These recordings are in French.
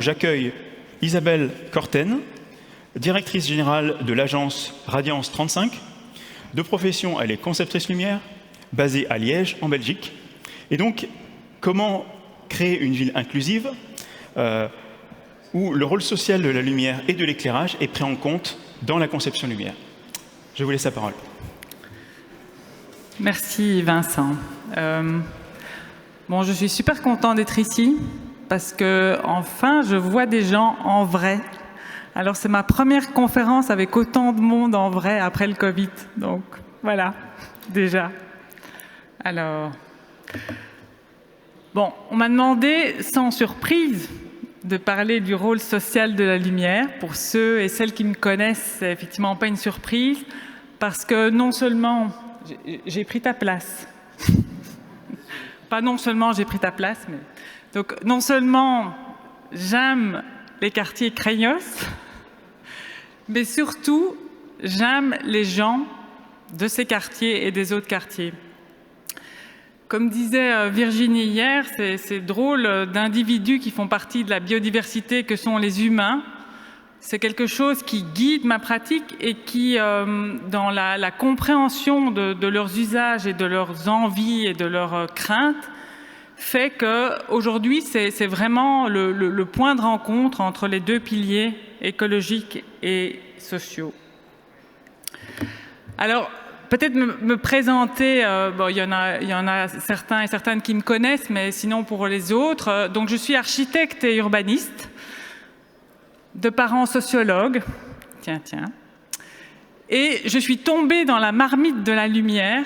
J'accueille Isabelle Corten, directrice générale de l'agence Radiance 35. De profession, elle est conceptrice lumière, basée à Liège, en Belgique. Et donc, comment créer une ville inclusive où le rôle social de la lumière et de l'éclairage est pris en compte dans la conception lumière. Je vous laisse la parole. Merci Vincent. Bon, je suis super content d'être ici parce que enfin je vois des gens en vrai. Alors c'est ma première conférence avec autant de monde en vrai après le Covid. Donc voilà, déjà. Alors, bon, on m'a demandé sans surprise de parler du rôle social de la lumière. Pour ceux et celles qui me connaissent, c'est effectivement pas une surprise parce que non seulement j'ai pris ta place, pas non seulement j'ai pris ta place, mais donc non seulement j'aime les quartiers craignos, mais surtout j'aime les gens de ces quartiers et des autres quartiers. Comme disait Virginie hier, c'est drôle d'individus qui font partie de la biodiversité que sont les humains. C'est quelque chose qui guide ma pratique et qui, dans la compréhension de leurs usages et de leurs envies et de leurs craintes, fait qu'aujourd'hui, c'est vraiment le point de rencontre entre les deux piliers écologiques et sociaux. Alors, peut-être me présenter, bon, il y en a certains et certaines qui me connaissent, mais sinon pour les autres. Donc je suis architecte et urbaniste, de parents sociologues, tiens, et je suis tombée dans la marmite de la lumière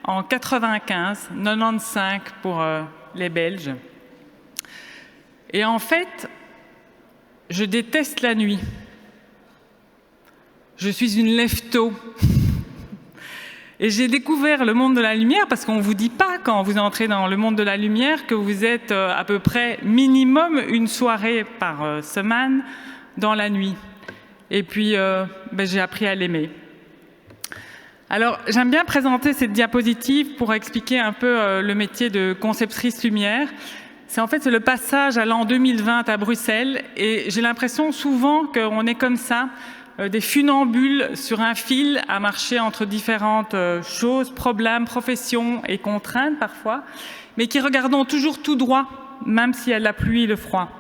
en 95 pour les Belges. Et en fait, je déteste la nuit. Je suis une lève-tôt. Et j'ai découvert le monde de la lumière parce qu'on ne vous dit pas quand vous entrez dans le monde de la lumière que vous êtes à peu près minimum une soirée par semaine dans la nuit. Et puis, j'ai appris à l'aimer. Alors, j'aime bien présenter cette diapositive pour expliquer un peu le métier de conceptrice lumière. C'est le passage à l'an 2020 à Bruxelles et j'ai l'impression souvent qu'on est comme ça, des funambules sur un fil à marcher entre différentes choses, problèmes, professions et contraintes parfois, mais qui regardons toujours tout droit, même s'il y a la pluie et le froid.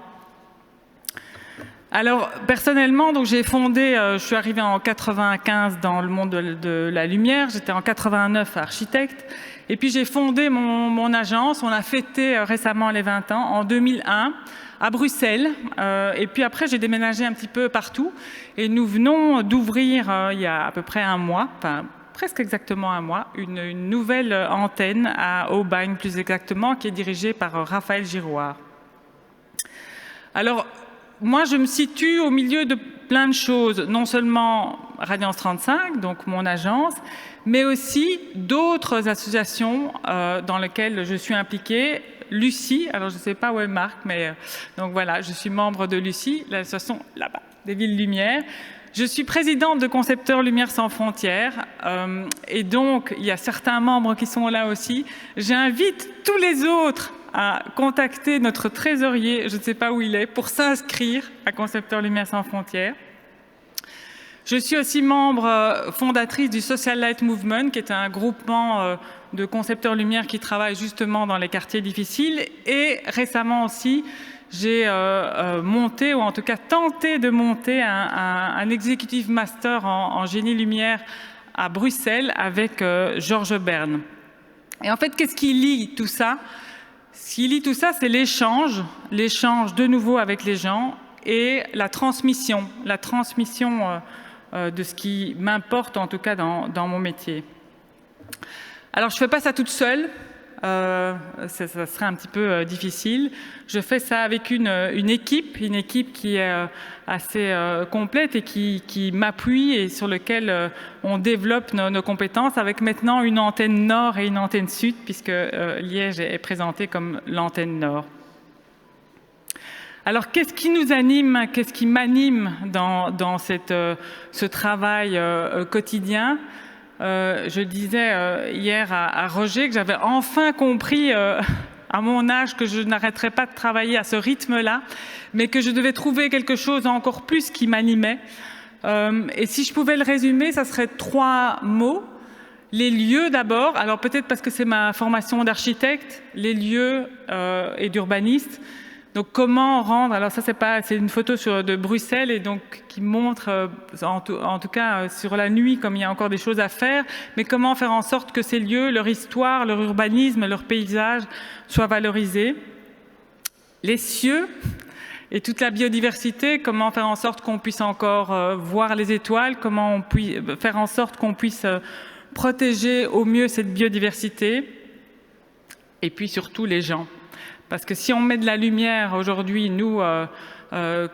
Alors personnellement, donc j'ai fondé, je suis arrivée en 95 dans le monde de la lumière, j'étais en 89 architecte, et puis j'ai fondé mon agence, on a fêté récemment les 20 ans, en 2001, à Bruxelles, et puis après j'ai déménagé un petit peu partout, et nous venons d'ouvrir il y a à peu près un mois, enfin presque exactement un mois, une nouvelle antenne à Aubagne plus exactement, qui est dirigée par Raphaël Girouard. Alors, moi, je me situe au milieu de plein de choses, non seulement Radiance 35, donc mon agence, mais aussi d'autres associations dans lesquelles je suis impliquée. Lucie, alors je ne sais pas où est Marc, mais donc voilà, je suis membre de Lucie, l'association là-bas, des Villes Lumière. Je suis présidente de Concepteurs Lumière sans frontières et donc il y a certains membres qui sont là aussi. J'invite tous les autres à contacter notre trésorier, je ne sais pas où il est, pour s'inscrire à Concepteurs Lumière sans frontières. Je suis aussi membre fondatrice du Social Light Movement, qui est un groupement de concepteurs lumière qui travaille justement dans les quartiers difficiles. Et récemment aussi, j'ai monté, ou en tout cas tenté de monter un executive master en génie lumière à Bruxelles avec Georges Berne. Et en fait, qu'est-ce qui lie tout ça ? Ce qui lie tout ça, c'est l'échange de nouveau avec les gens et la transmission de ce qui m'importe en tout cas dans mon métier. Alors je ne fais pas ça toute seule, ça serait un petit peu difficile. Je fais ça avec une équipe qui est assez complète et qui m'appuie et sur lequel on développe nos compétences avec maintenant une antenne nord et une antenne sud puisque Liège est présentée comme l'antenne nord. Alors, qu'est-ce qui nous anime, qu'est-ce qui m'anime dans ce travail quotidien ? Je disais hier à Roger que j'avais enfin compris à mon âge que je n'arrêterais pas de travailler à ce rythme-là, mais que je devais trouver quelque chose encore plus qui m'animait. Et si je pouvais le résumer, ça serait 3 mots. Les lieux d'abord, alors peut-être parce que c'est ma formation d'architecte, les lieux et d'urbaniste. Donc comment rendre, alors ça c'est une photo de Bruxelles et donc qui montre en tout cas sur la nuit comme il y a encore des choses à faire, mais comment faire en sorte que ces lieux, leur histoire, leur urbanisme, leur paysage soient valorisés. Les cieux et toute la biodiversité, comment faire en sorte qu'on puisse encore voir les étoiles, comment on puisse faire en sorte qu'on puisse protéger au mieux cette biodiversité, et puis surtout les gens. Parce que si on met de la lumière aujourd'hui, nous,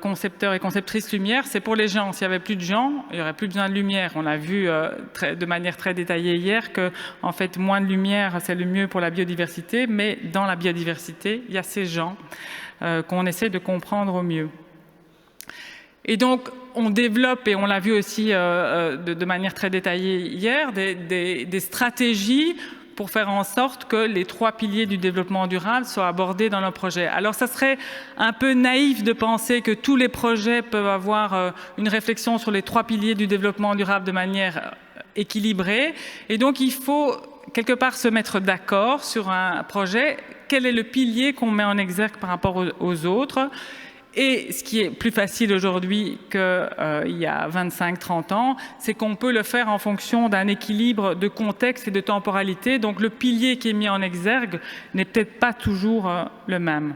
concepteurs et conceptrices lumière, c'est pour les gens. S'il n'y avait plus de gens, il n'y aurait plus besoin de lumière. On l'a vu de manière très détaillée hier que, en fait, moins de lumière, c'est le mieux pour la biodiversité. Mais dans la biodiversité, il y a ces gens qu'on essaie de comprendre au mieux. Et donc, on développe, et on l'a vu aussi de manière très détaillée hier, des stratégies pour faire en sorte que les 3 piliers du développement durable soient abordés dans nos projets. Alors, ça serait un peu naïf de penser que tous les projets peuvent avoir une réflexion sur les 3 piliers du développement durable de manière équilibrée. Et donc, il faut quelque part se mettre d'accord sur un projet. Quel est le pilier qu'on met en exergue par rapport aux autres ? Et ce qui est plus facile aujourd'hui qu'il y a 25-30 ans, c'est qu'on peut le faire en fonction d'un équilibre de contexte et de temporalité. Donc le pilier qui est mis en exergue n'est peut-être pas toujours le même.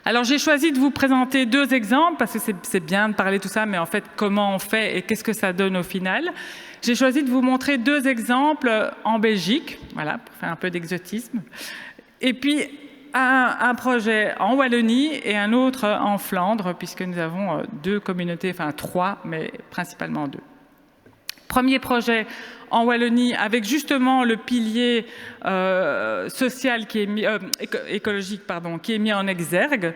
Alors j'ai choisi de vous présenter 2 exemples, parce que c'est bien de parler tout ça, mais en fait comment on fait et qu'est-ce que ça donne au final. J'ai choisi de vous montrer 2 exemples en Belgique, voilà, pour faire un peu d'exotisme. Et puis un projet en Wallonie et un autre en Flandre, puisque nous avons 2 communautés, enfin 3, mais principalement 2. Premier projet en Wallonie avec justement le pilier social qui est mis, écologique qui est mis en exergue.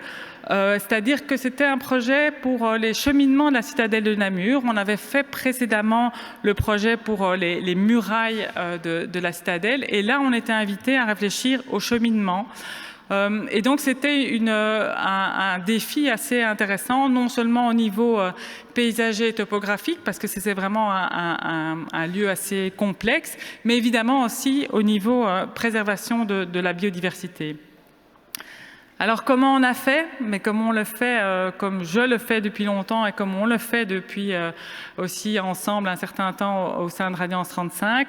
C'est-à-dire que c'était un projet pour les cheminements de la citadelle de Namur. On avait fait précédemment le projet pour les murailles de la citadelle. Et là, on était invité à réfléchir au cheminement. Et donc c'était un défi assez intéressant, non seulement au niveau paysager et topographique, parce que c'était vraiment un lieu assez complexe, mais évidemment aussi au niveau préservation de la biodiversité. Alors comment on a fait? Mais comme on le fait, comme je le fais depuis longtemps et comme on le fait depuis aussi ensemble un certain temps au sein de Radiance 35,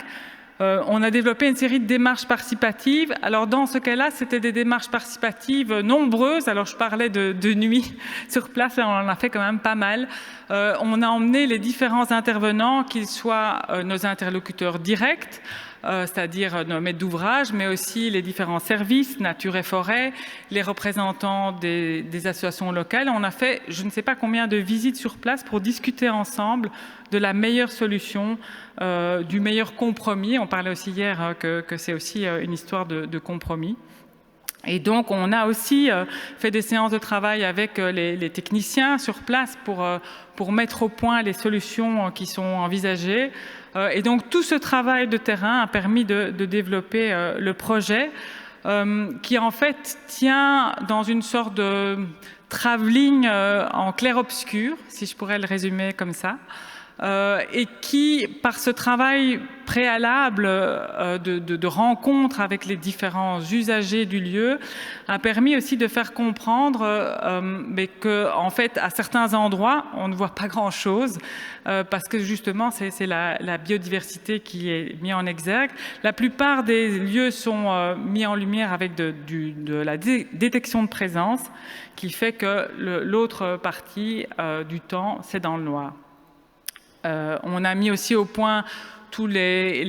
on a développé une série de démarches participatives. Alors dans ce cas-là, c'était des démarches participatives nombreuses. Alors je parlais de nuit sur place, et on en a fait quand même pas mal. On a emmené les différents intervenants, qu'ils soient nos interlocuteurs directs, c'est-à-dire nos maîtres d'ouvrage, mais aussi les différents services, nature et forêt, les représentants des associations locales. On a fait je ne sais pas combien de visites sur place pour discuter ensemble de la meilleure solution, du meilleur compromis. On parlait aussi hier que c'est aussi une histoire de compromis. Et donc, on a aussi fait des séances de travail avec les techniciens sur place pour mettre au point les solutions qui sont envisagées. Et donc, tout ce travail de terrain a permis de développer le projet qui, en fait, tient dans une sorte de travelling en clair-obscur, si je pourrais le résumer comme ça. Et qui, par ce travail préalable de rencontre avec les différents usagers du lieu, a permis aussi de faire comprendre mais que, en fait, à certains endroits, on ne voit pas grand-chose parce que justement, c'est la biodiversité qui est mise en exergue. La plupart des lieux sont mis en lumière avec de la détection de présence, qui fait que l'autre partie du temps, c'est dans le noir. On a mis aussi au point tous les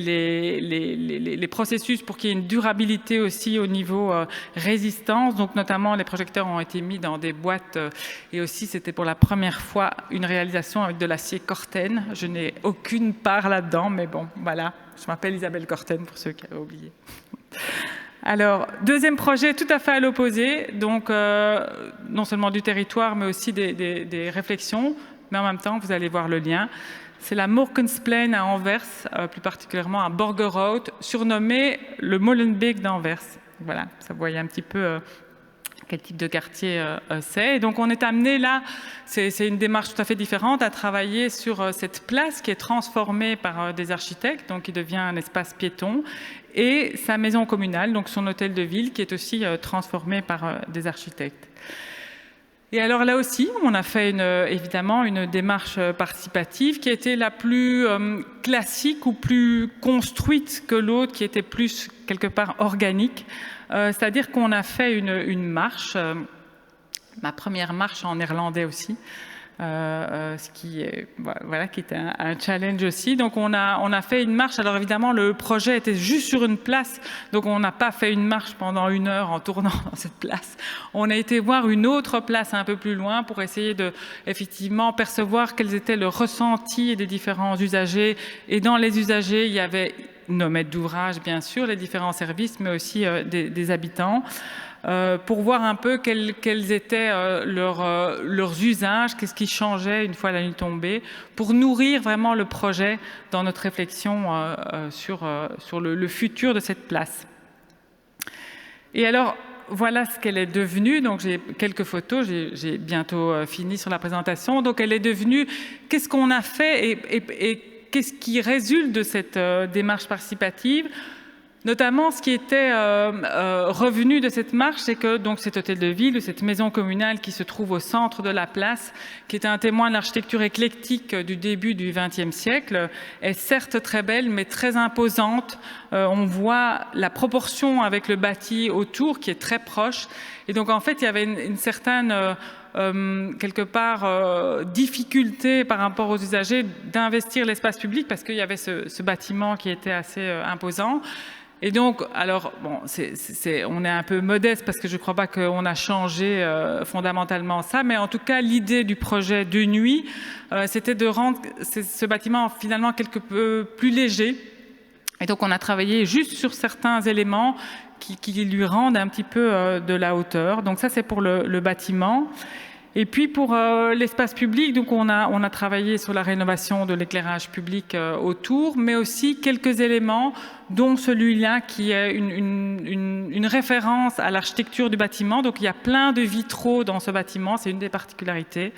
processus pour qu'il y ait une durabilité aussi au niveau résistance. Donc notamment, les projecteurs ont été mis dans des boîtes et aussi c'était pour la première fois une réalisation avec de l'acier Corten. Je n'ai aucune part là-dedans, mais bon, voilà. Je m'appelle Isabelle Corten pour ceux qui avaient oublié. Alors, deuxième projet tout à fait à l'opposé, donc non seulement du territoire, mais aussi des réflexions, mais en même temps, vous allez voir le lien. C'est la Morkensplein à Anvers, plus particulièrement à Borgerhout, surnommée le Molenbeek d'Anvers. Voilà, ça voyait un petit peu quel type de quartier c'est. Et donc on est amené là, c'est une démarche tout à fait différente, à travailler sur cette place qui est transformée par des architectes, donc qui devient un espace piéton, et sa maison communale, donc son hôtel de ville, qui est aussi transformé par des architectes. Et alors là aussi, on a fait évidemment une démarche participative qui était la plus classique ou plus construite que l'autre, qui était plus quelque part organique. C'est-à-dire qu'on a fait une marche, ma première marche en néerlandais aussi, ce qui est, voilà, qui était un challenge aussi. Donc on a fait une marche. Alors évidemment, le projet était juste sur une place, donc on n'a pas fait une marche pendant 1 heure en tournant dans cette place. On a été voir une autre place un peu plus loin pour essayer de effectivement percevoir quels étaient le ressenti des différents usagers. Et dans les usagers, il y avait nos maîtres d'ouvrage, bien sûr, les différents services, mais aussi des habitants, pour voir un peu quels étaient leurs usages, qu'est-ce qui changeait une fois la nuit tombée, pour nourrir vraiment le projet dans notre réflexion sur le futur de cette place. Et alors, voilà ce qu'elle est devenue. Donc j'ai quelques photos, j'ai bientôt fini sur la présentation. Donc elle est devenue, qu'est-ce qu'on a fait et qu'est-ce qui résulte de cette démarche participative? Notamment, ce qui était revenu de cette marche, c'est que donc cet hôtel de ville, cette maison communale qui se trouve au centre de la place, qui est un témoin de l'architecture éclectique du début du XXe siècle, est certes très belle, mais très imposante. On voit la proportion avec le bâti autour qui est très proche. Et donc, en fait, il y avait une certaine quelque part difficulté par rapport aux usagers d'investir l'espace public parce qu'il y avait ce bâtiment qui était assez imposant. Et donc, alors, bon, on est un peu modeste parce que je ne crois pas qu'on a changé fondamentalement ça, mais en tout cas, l'idée du projet de nuit, c'était de rendre ce bâtiment finalement quelque peu plus léger. Et donc, on a travaillé juste sur certains éléments qui lui rendent un petit peu de la hauteur. Donc ça, c'est pour le bâtiment. Et puis pour l'espace public, donc on a travaillé sur la rénovation de l'éclairage public autour, mais aussi quelques éléments, dont celui-là qui est une référence à l'architecture du bâtiment. Donc il y a plein de vitraux dans ce bâtiment, c'est une des particularités,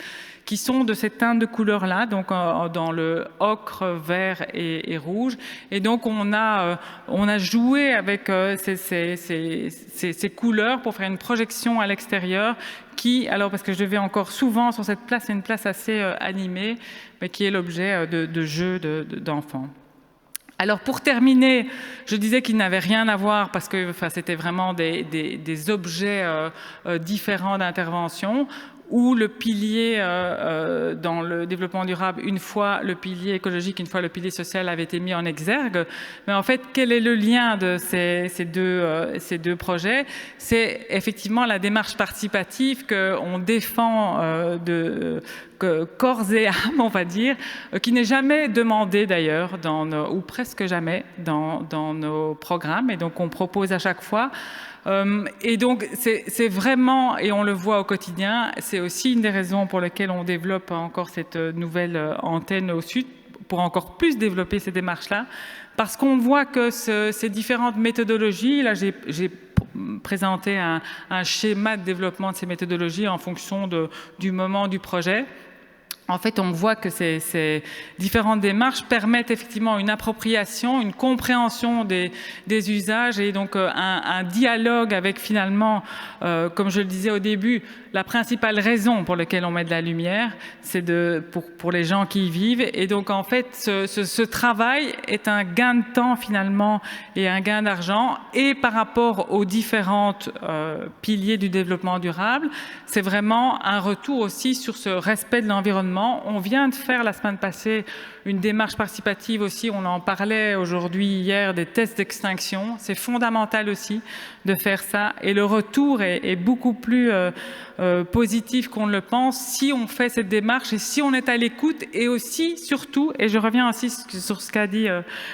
qui sont de cette teinte de couleur-là, donc dans le ocre, vert et rouge. Et donc on a joué avec ces couleurs pour faire une projection à l'extérieur qui, alors parce que je vais encore souvent sur cette place, c'est une place assez animée, mais qui est l'objet de jeux d'enfants. Alors pour terminer, je disais qu'il n'avait rien à voir parce que c'était vraiment des objets différents d'intervention, où le pilier dans le développement durable, une fois le pilier écologique, une fois le pilier social avait été mis en exergue. Mais en fait, quel est le lien de ces deux projets? C'est effectivement la démarche participative qu'on défend corps et âme, on va dire, qui n'est jamais demandée d'ailleurs, ou presque jamais, dans nos programmes. Et donc, on propose à chaque fois. Et donc, c'est vraiment, et on le voit au quotidien, c'est aussi une des raisons pour lesquelles on développe encore cette nouvelle antenne au sud, pour encore plus développer ces démarches-là, parce qu'on voit que ces différentes méthodologies, là j'ai présenté un schéma de développement de ces méthodologies en fonction du moment du projet. En fait, on voit que ces différentes démarches permettent effectivement une appropriation, une compréhension des usages et donc un dialogue avec finalement, comme je le disais au début, la principale raison pour laquelle on met de la lumière, c'est pour les gens qui y vivent. Et donc en fait, ce travail est un gain de temps finalement et un gain d'argent. Et par rapport aux différentes piliers du développement durable, c'est vraiment un retour aussi sur ce respect de l'environnement. On vient de faire la semaine passée une démarche participative aussi, on en parlait aujourd'hui, hier, des tests d'extinction. C'est fondamental aussi de faire ça. Et le retour est beaucoup plus positif qu'on ne le pense si on fait cette démarche et si on est à l'écoute. Et aussi, surtout, et je reviens aussi sur ce qu'a dit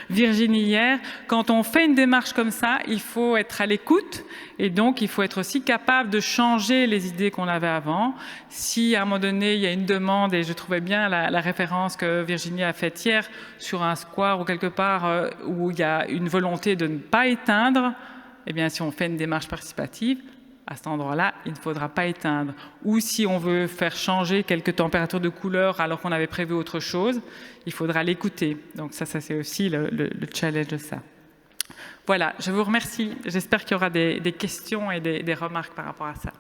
Virginie hier, quand on fait une démarche comme ça, il faut être à l'écoute et donc il faut être aussi capable de changer les idées qu'on avait avant. Si à un moment donné, il y a une demande, et je trouvais bien la référence que Virginie a faite hier sur un square ou quelque part où il y a une volonté de ne pas éteindre, eh bien, si on fait une démarche participative, à cet endroit-là, il ne faudra pas éteindre. Ou si on veut faire changer quelques températures de couleur alors qu'on avait prévu autre chose, il faudra l'écouter. Donc ça c'est aussi le challenge de ça. Voilà, je vous remercie. J'espère qu'il y aura des questions et des remarques par rapport à ça.